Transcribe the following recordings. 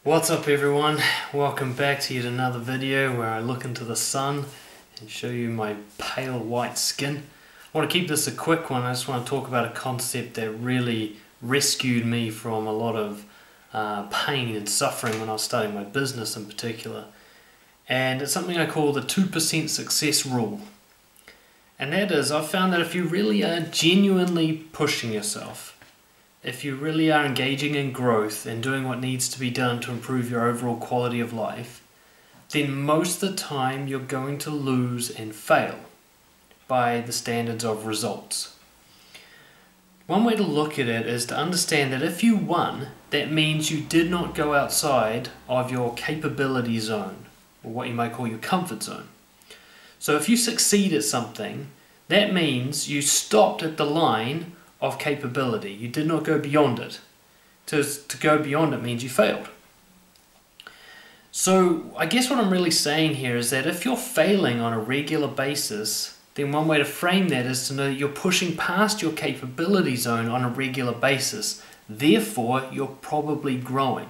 What's up everyone? Welcome back to yet another video where I look into the sun and show you my pale white skin. I want to keep this a quick one. I just want to talk about a concept that really rescued me from a lot of pain and suffering when I was starting my business in particular. And it's something I call the 2% success rule. And that is, I've found that if you really are genuinely pushing yourself, if you really are engaging in growth and doing what needs to be done to improve your overall quality of life, then most of the time you're going to lose and fail by the standards of results. One way to look at it is to understand that if you won, that means you did not go outside of your capability zone, or what you might call your comfort zone. So if you succeed at something, that means you stopped at the line of capability. You did not go beyond it. To go beyond it means you failed. So I guess what I'm really saying here is that if you're failing on a regular basis, then one way to frame that is to know that you're pushing past your capability zone on a regular basis. Therefore, you're probably growing.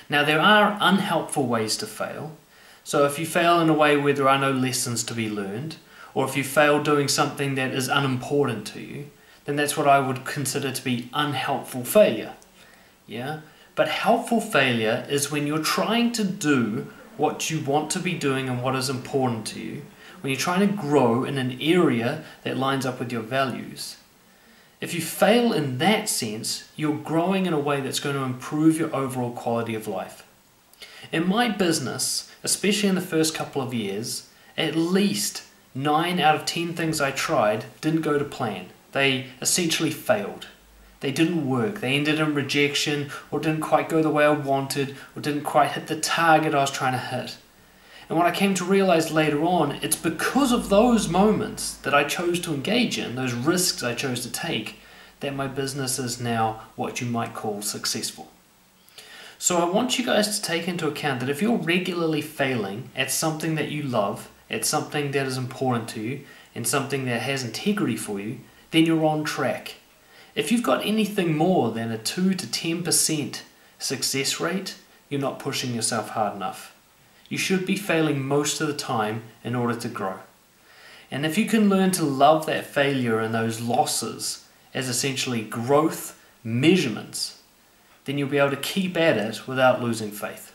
Now, there are unhelpful ways to fail. So if you fail in a way where there are no lessons to be learned, or if you fail doing something that is unimportant to you, then that's what I would consider to be unhelpful failure. Yeah? But helpful failure is when you're trying to do what you want to be doing and what is important to you, when you're trying to grow in an area that lines up with your values. If you fail in that sense, you're growing in a way that's going to improve your overall quality of life. In my business, especially in the first couple of years, at least 9 out of 10 things I tried didn't go to plan. They essentially failed. They didn't work. They ended in rejection, or didn't quite go the way I wanted, or didn't quite hit the target I was trying to hit. And what I came to realize later on, it's because of those moments that I chose to engage in, those risks I chose to take, that my business is now what you might call successful. So I want you guys to take into account that if you're regularly failing at something that you love, at something that is important to you, and something that has integrity for you, then you're on track. If you've got anything more than a 2 to 10% success rate, you're not pushing yourself hard enough. You should be failing most of the time in order to grow. And if you can learn to love that failure and those losses as essentially growth measurements, then you'll be able to keep at it without losing faith.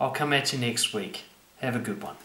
I'll come at you next week. Have a good one.